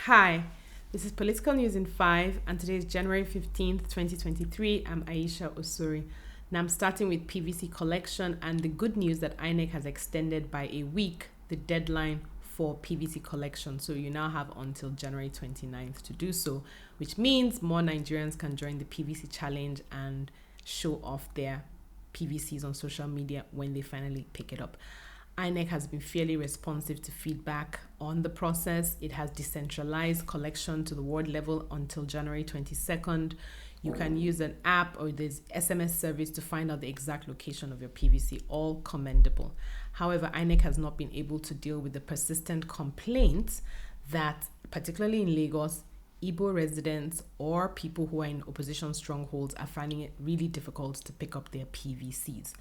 Hi, this is Political News in 5, and today is January 15th, 2023. I'm Aisha Osuri. Now I'm starting with PVC Collection and the good news that INEC has extended by a week the deadline for PVC Collection. So you now have until January 29th to do so, which means more Nigerians can join the PVC challenge and show off their PVCs on social media when they finally pick it up. INEC has been fairly responsive to feedback on the process. It has decentralized collection to the ward level until January 22nd. You can use an app or there's SMS service to find out the exact location of your PVC, all commendable. However, INEC has not been able to deal with the persistent complaints that, particularly in Lagos, Igbo residents or people who are in opposition strongholds are finding it really difficult to pick up their PVCs.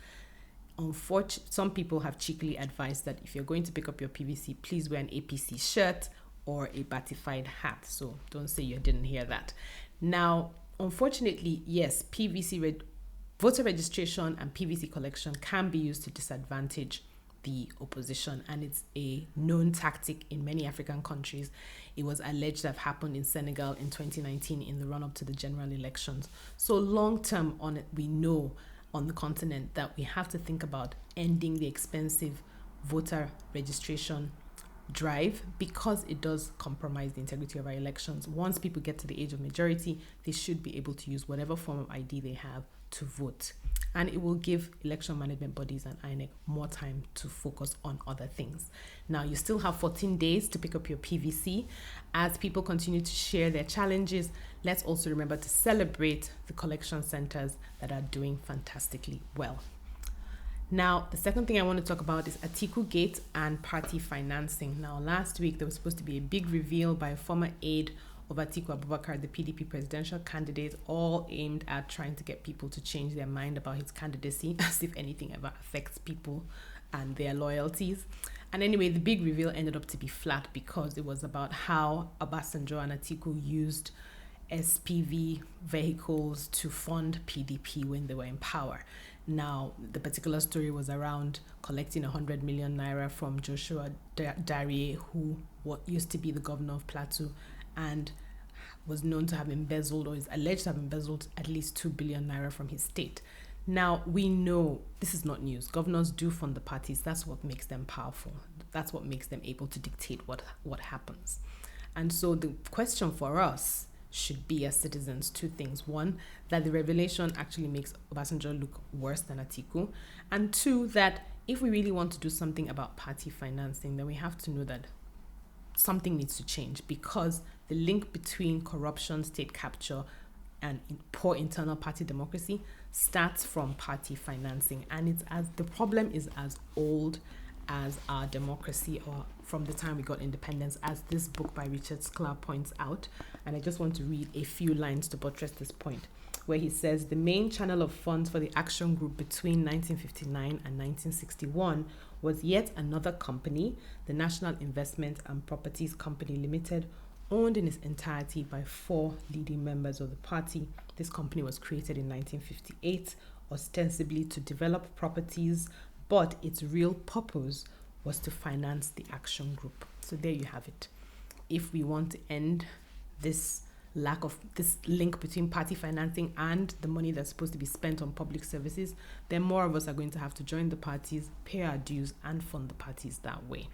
Unfortunately, some people have cheekily advised that if you're going to pick up your PVC, please wear an APC shirt or a batified hat. So don't say you didn't hear that. Now, unfortunately, yes, voter registration and PVC collection can be used to disadvantage the opposition, and it's a known tactic in many African countries. It was alleged to have happened in Senegal in 2019 in the run-up to the general elections. So long term on it, we know on the continent that we have to think about ending the expensive voter registration drive because it does compromise the integrity of our elections. Once people get to the age of majority, they should be able to use whatever form of ID they have to vote. And it will give election management bodies and INEC more time to focus on other things. Now, you still have 14 days to pick up your PVC. As people continue to share their challenges, let's also remember to celebrate the collection centers that are doing fantastically well. Now, the second thing I want to talk about is Atiku-gate and party financing. Now, last week, there was supposed to be a big reveal by a former aide of Atiku Abubakar, the PDP presidential candidate, all aimed at trying to get people to change their mind about his candidacy, as if anything ever affects people and their loyalties. And anyway, the big reveal ended up to be flat because it was about how Obasanjo and Atiku used SPV vehicles to fund PDP when they were in power. Now, the particular story was around collecting 100 million naira from Joshua Darie, who used to be the governor of Plateau and was known to have embezzled, or is alleged to have embezzled, at least 2 billion naira from his state. Now, we know this is not news. Governors do fund the parties. That's what makes them powerful. That's what makes them able to dictate what happens. And so the question for us should be, as citizens, two things. One, that the revelation actually makes Obasanjo look worse than Atiku. And two, that if we really want to do something about party financing, then we have to know that something needs to change, because the link between corruption, state capture, and poor internal party democracy starts from party financing. And the problem is as old as our democracy, or from the time we got independence, as this book by Richard Sklar points out. And I just want to read a few lines to buttress this point, where he says the main channel of funds for the action group between 1959 and 1961 was yet another company, the National Investment and Properties Company Limited, owned in its entirety by 4 leading members of the party. This company was created in 1958, ostensibly to develop properties, but its real purpose was to finance the action group. So there you have it. If we want to end this link between party financing and the money that's supposed to be spent on public services, then more of us are going to have to join the parties, pay our dues, and fund the parties that way.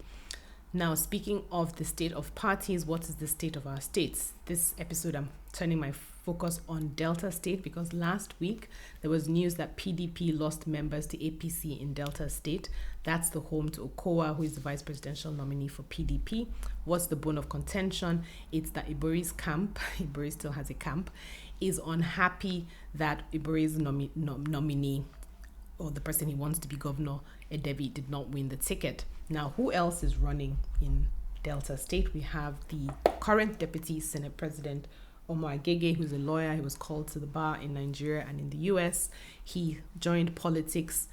Now, speaking of the state of parties, what is the state of our states? This episode, I'm turning my focus on Delta State, because last week there was news that PDP lost members to APC in Delta State. That's the home to Okowa, who is the vice presidential nominee for PDP. What's the bone of contention? It's that Ibori's camp, Ibori still has a camp, is unhappy that Ibori's nominee, or the person he wants to be governor, Edebi, did not win the ticket. Now, who else is running in Delta State? We have the current deputy Senate President, Omar Agege, who's a lawyer. He was called to the bar in Nigeria and in the US. He joined politics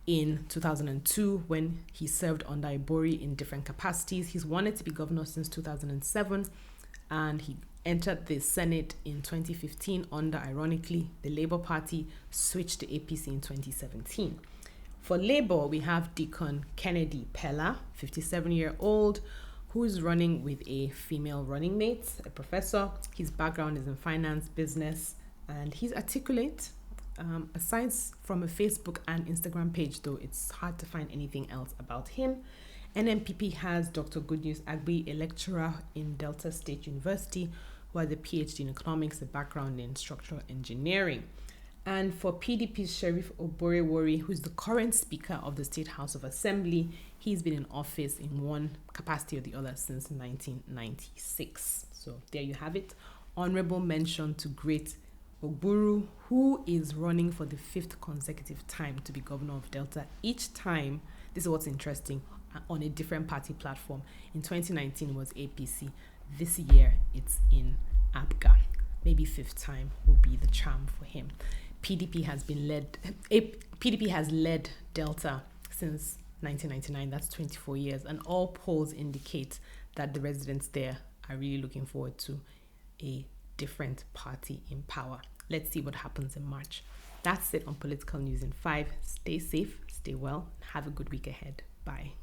in 2002 when he served under Ibori in different capacities. He's wanted to be governor since 2007, and he entered the Senate in 2015 under, ironically, the Labour Party, switched to APC in 2017. For Labour, we have Deacon Kennedy Pella, 57-year-old, who's running with a female running mate, a professor. His background is in finance, business, and he's articulate. Aside from a Facebook and Instagram page, though, it's hard to find anything else about him. NMPP has Dr. Goodnews Agbi, a lecturer in Delta State University, who has a PhD in economics, a background in structural engineering. And for PDP's Sheriff Oborewori, who's the current Speaker of the State House of Assembly, he's been in office in one capacity or the other since 1996. So there you have it. Honorable mention to Great Ogburu, who is running for the 5th consecutive time to be governor of Delta. Each time, this is what's interesting, on a different party platform. In 2019 it was APC. This year it's in ABGA. Maybe 5th time will be the charm for him. PDP has led Delta since 1999. That's 24 years, and all polls indicate that the residents there are really looking forward to a different party in power. Let's see what happens in March. That's it on Political News in 5. Stay safe, stay well, have a good week ahead. Bye.